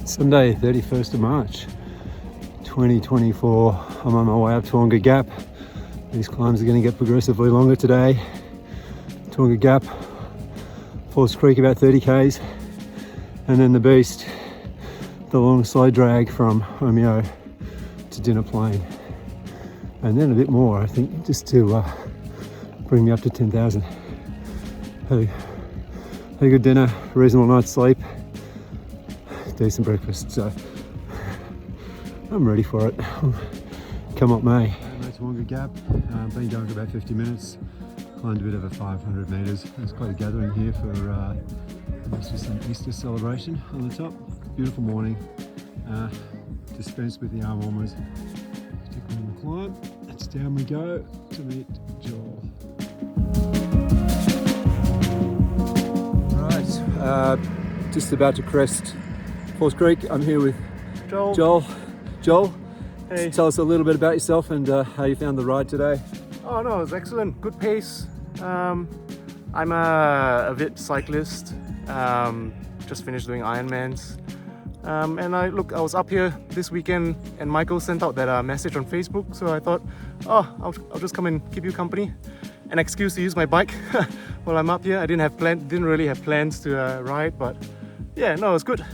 Sunday, 31st of March, 2024. I'm on my way up Toowoomba Gap. These climbs are going to get progressively longer today. Toowoomba Gap, Falls Creek about 30 k's, and then the beast, the long slow drag from Omeo to Dinner Plain, and then a bit more, I think, just to bring me up to 10,000. Had a good dinner, reasonable night's sleep, decent breakfast, so I'm ready for it. Come up May. Toowoomba Gap, been going for about 50 minutes, climbed a bit over 500 metres. There's quite a gathering here for must be some Easter celebration on the top. Beautiful morning, dispensed with the arm warmers, particularly on the climb. It's down we go to meet Joel. Right, just about to crest Falls Creek. I'm here with Joel. Joel, hey. Tell us a little bit about yourself and how you found the ride today. Oh no, it was excellent. Good pace. I'm a avid cyclist. Just finished doing Ironmans. And I was up here this weekend and Michael sent out that message on Facebook. So I thought, I'll just come and keep you company. An excuse to use my bike while I'm up here. I didn't really have plans to ride, but yeah, no, it was good.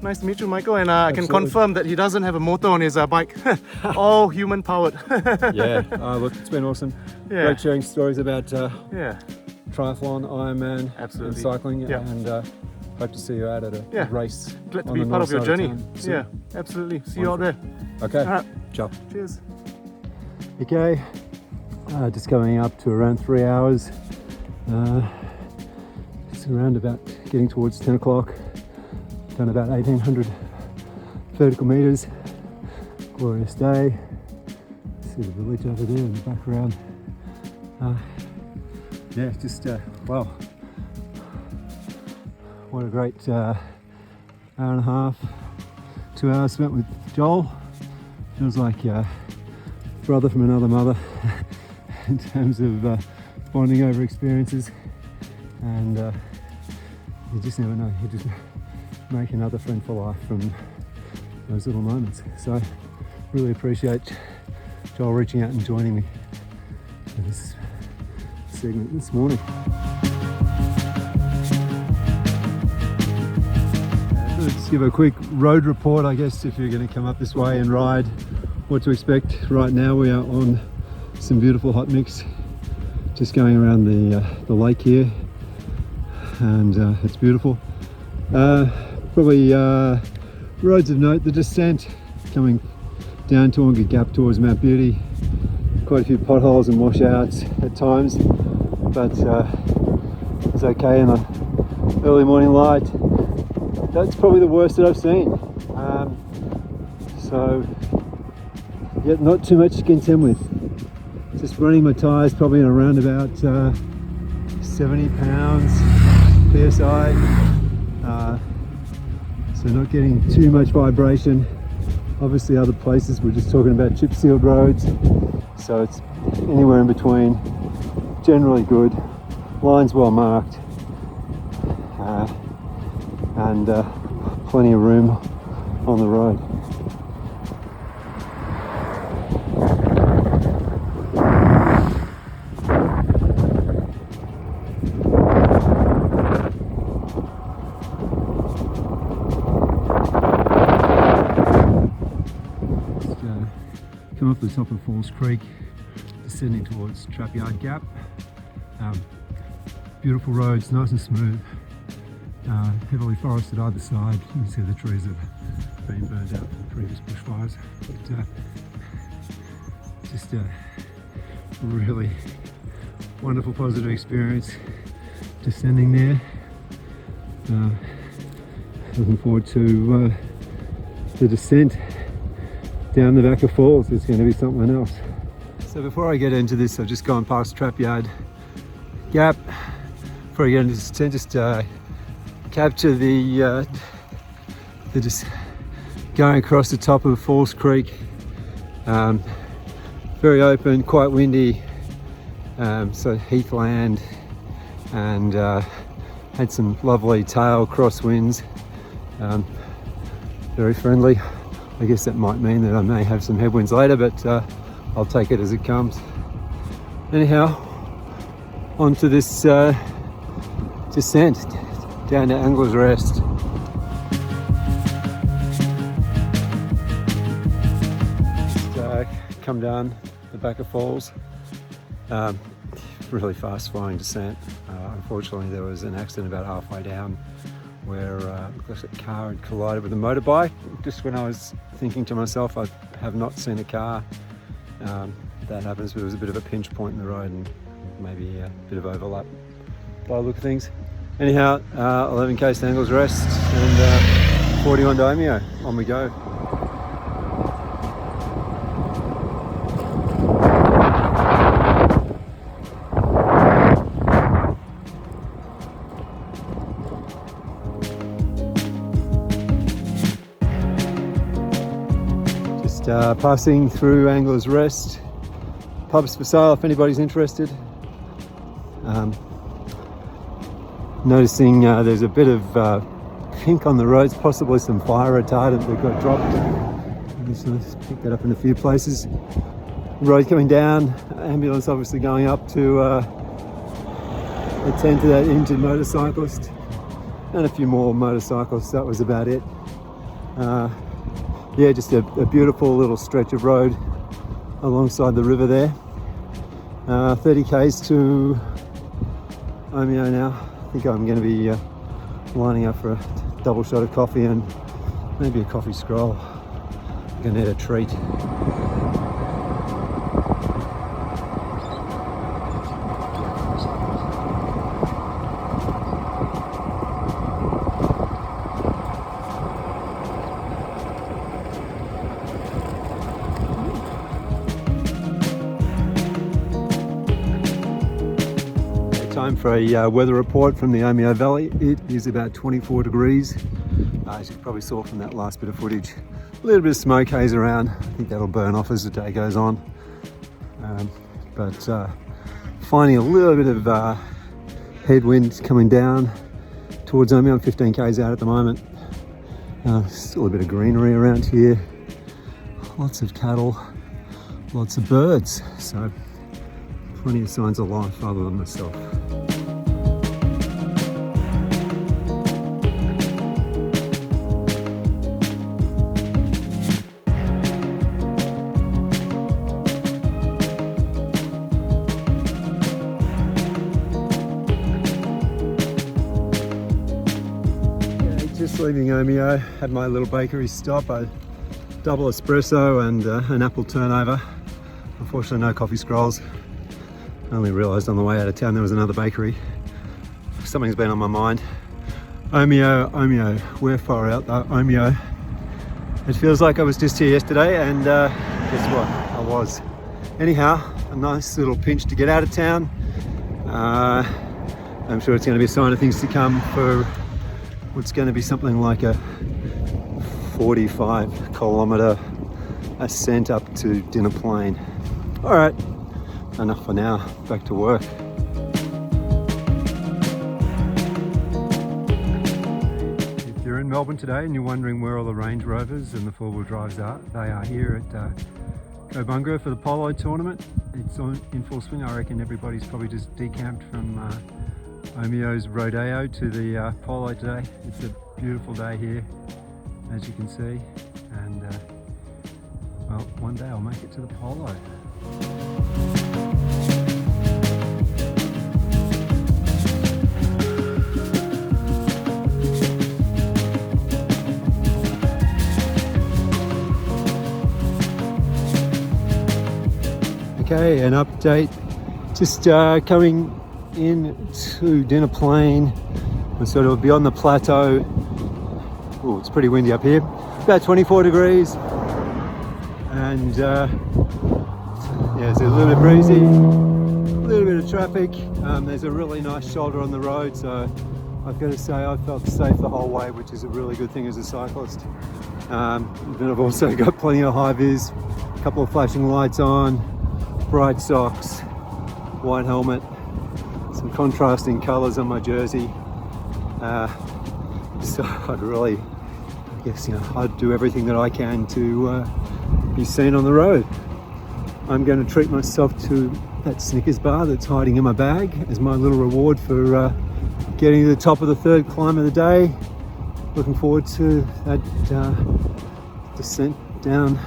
Nice to meet you, Michael, and I can confirm that he doesn't have a motor on his bike. All human powered. Yeah, look, it's been awesome. Yeah. Great sharing stories about Yeah, triathlon, Ironman, absolutely. and cycling, Yeah. and hope to see you out at a Yeah. race. Glad to on be the part of north your side journey. town soon. Yeah, absolutely. See you out there. Okay, All right. ciao. Cheers. Okay, just going up to around 3 hours. It's around about getting towards 10 o'clock. Done about 1,800 vertical meters. Glorious day. See the village over there in the background. Yeah, just wow. What a great hour and a half, 2 hours spent with Joel. Feels like brother from another mother in terms of bonding over experiences, and you just never know. You just make another friend for life from those little moments. So really appreciate Joel reaching out and joining me for this segment this morning. Let's give a quick road report, I guess, if you're going to come up this way and ride. What to expect. Right now we are on some beautiful hot mix, just going around the lake here, and it's beautiful. Probably roads of note, the descent coming down Toowoomba Gap towards Mount Beauty. Quite a few potholes and washouts at times, but it's okay in the early morning light. That's probably the worst that I've seen. So yeah, not too much to contend with. Just running my tyres probably in around about 70 pounds PSI. So not getting too much vibration. Obviously other places we're just talking about chip sealed roads, so it's anywhere in between. Generally good, lines well marked, and plenty of room on the road. Come up the top of Falls Creek, descending towards Trapyard Gap. Beautiful roads, nice and smooth, heavily forested either side. You can see the trees have been burned out from previous bushfires. But just a really wonderful, positive experience descending there. Looking forward to the descent down the back of Falls. It's going to be something else. So before I get into this, I've just gone past Trapyard Gap. Before I get into this descent, just capture the just going across the top of Falls Creek. Very open, quite windy, so heathland, and had some lovely tail crosswinds. very friendly. I guess that might mean that I may have some headwinds later, but I'll take it as it comes. Anyhow, onto this descent down to Angler's Rest. Just come down the back of falls. Really fast flowing descent. Unfortunately, there was an accident about halfway down where a car had collided with a motorbike. Just when I was thinking to myself, I have not seen a car. That happens, but it was a bit of a pinch point in the road and maybe a bit of overlap by the look of things. Anyhow, 11k to Angler's Rest and 41 to Omeo. On we go. Passing through Angler's Rest. Pubs for sale if anybody's interested. Noticing there's a bit of pink on the roads, possibly some fire retardant that got dropped. Just picked that up in a few places. Road coming down, ambulance obviously going up to attend to that injured motorcyclist and a few more motorcyclists. That was about it. Yeah, just a beautiful little stretch of road alongside the river there. 30 k's to Omeo now. I think I'm going to be lining up for a double shot of coffee and maybe a coffee scroll. I'm going to need a treat. Time for a weather report from the Omeo Valley. It is about 24 degrees. As you probably saw from that last bit of footage, a little bit of smoke haze around. I think that'll burn off as the day goes on. But finding a little bit of headwind coming down towards Omeo. I'm 15 k's out at the moment. Still a bit of greenery around here. Lots of cattle, lots of birds. So plenty of signs of life other than myself. Just leaving Omeo, had my little bakery stop, a double espresso and an apple turnover. Unfortunately no coffee scrolls. I only realised on the way out of town there was another bakery. Something's been on my mind. Omeo, we're far out though, Omeo. It feels like I was just here yesterday and guess what, I was. Anyhow, a nice little pinch to get out of town. I'm sure it's going to be a sign of things to come for what's going to be something like a 45 kilometre ascent up to Dinner Plain. All right, enough for now, back to work. If you're in Melbourne today and you're wondering where all the Range Rovers and the four-wheel drives are, they are here at Cobungra for the polo tournament. It's in full swing. I reckon everybody's probably just decamped from Omeo's Rodeo to the polo today. It's a beautiful day here, as you can see, and well, one day I'll make it to the polo. Okay, an update. Just coming into Dinner Plain. We're sort of beyond the plateau. Oh, it's pretty windy up here. About 24 degrees. And yeah, it's a little bit breezy, a little bit of traffic. There's a really nice shoulder on the road, so I've got to say I felt safe the whole way, which is a really good thing as a cyclist. Then I've also got plenty of high vis, a couple of flashing lights on, bright socks, white helmet, some contrasting colours on my jersey. So I'd really guess, I'd do everything that I can to be seen on the road. I'm going to treat myself to that Snickers bar that's hiding in my bag as my little reward for getting to the top of the third climb of the day. Looking forward to that descent down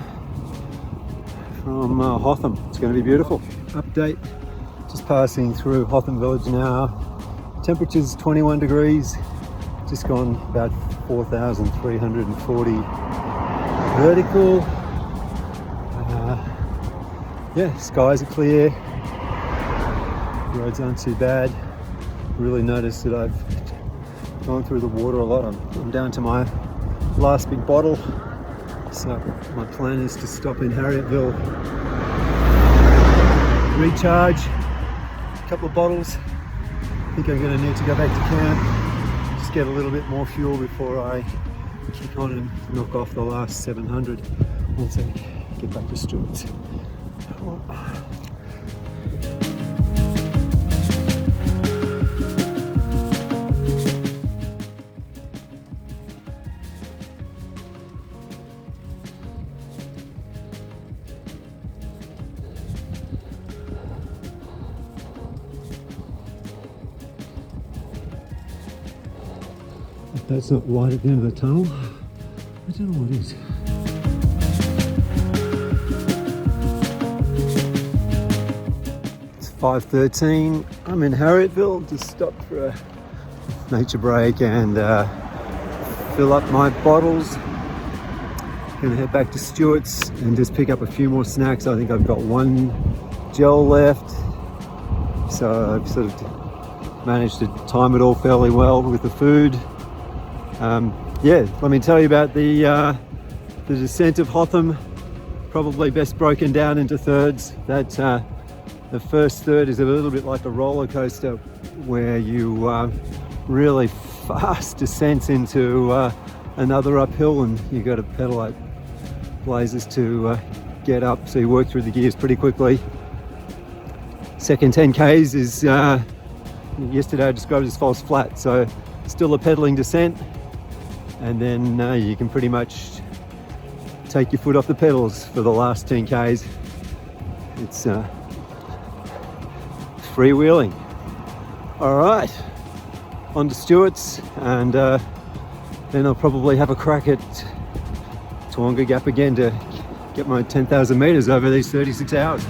from Hotham. It's going to be beautiful. Update, just passing through Hotham village now. Temperature's 21 degrees, just gone about 4,340 vertical. Yeah, skies are clear, roads aren't too bad. Really noticed that I've gone through the water a lot. I'm down to my last big bottle, so my plan is to stop in Harrietville, recharge a couple of bottles. I think I'm going to need to go back to camp, just get a little bit more fuel before I kick on and knock off the last 700 once I get back to Stewart's. If that's not light at the end of the tunnel, I don't know what is. It's 5:13. I'm in Harrietville. Just stopped for a nature break and fill up my bottles. Gonna head back to Stewart's and just pick up a few more snacks. I think I've got one gel left, so I've sort of managed to time it all fairly well with the food. Yeah, let me tell you about the descent of Hotham. Probably best broken down into thirds. That the first third is a little bit like a roller coaster, where you really fast descent into another uphill, and you got to pedal like blazes to get up. So you work through the gears pretty quickly. Second 10 Ks is yesterday I described as false flat, so still a pedaling descent. And then you can pretty much take your foot off the pedals for the last 10 Ks. It's freewheeling. All right, on to Stewart's, and then I'll probably have a crack at Toowoomba Gap again to get my 10,000 meters over these 36 hours.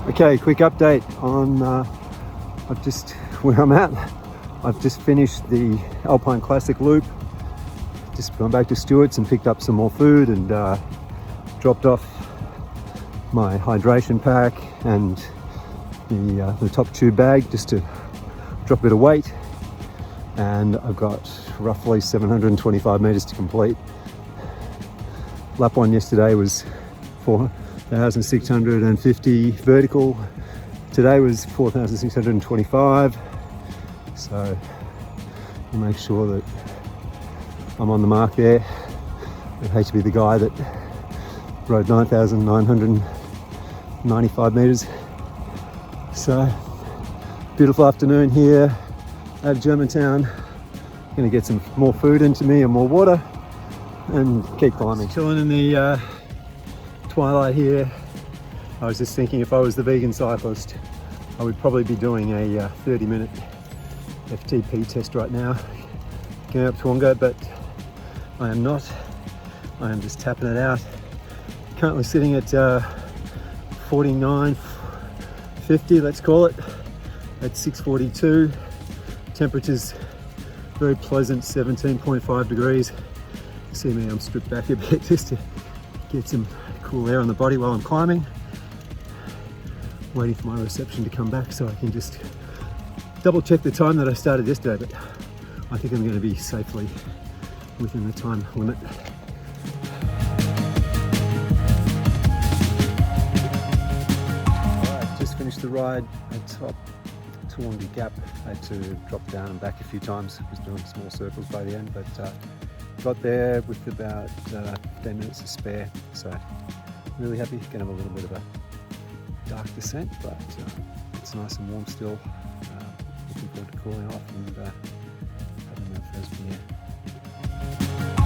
Okay, quick update on where I'm at. I've just finished the Alpine Classic loop. Just gone back to Stewart's and picked up some more food and dropped off my hydration pack and the top tube bag just to drop a bit of weight. And I've got roughly 725 meters to complete. Lap one yesterday was 4,650 vertical. Today was 4,625, so I'll make sure that I'm on the mark there. I'd hate to be the guy that rode 9,995 meters. So, beautiful afternoon here at Germantown. Gonna get some more food into me and more water and keep climbing. Chilling in the twilight here. I was just thinking, if I was the vegan cyclist, I would probably be doing a 30-minute FTP test right now, going up Toowoomba, but I am not. I am just tapping it out. Currently sitting at 49.50, let's call it, at 6:42. Temperature's very pleasant, 17.5 degrees. You see me, I'm stripped back a bit just to get some cool air on the body while I'm climbing. Waiting for my reception to come back so I can just double check the time that I started yesterday, but I think I'm going to be safely within the time limit. Alright, just finished the ride at top Toowoomba Gap. I had to drop down and back a few times. I was doing small circles by the end, but got there with about 10 minutes to spare, so really happy. Gonna have a little bit of a dark descent, but it's nice and warm still. looking forward to cooling off and having that first beer.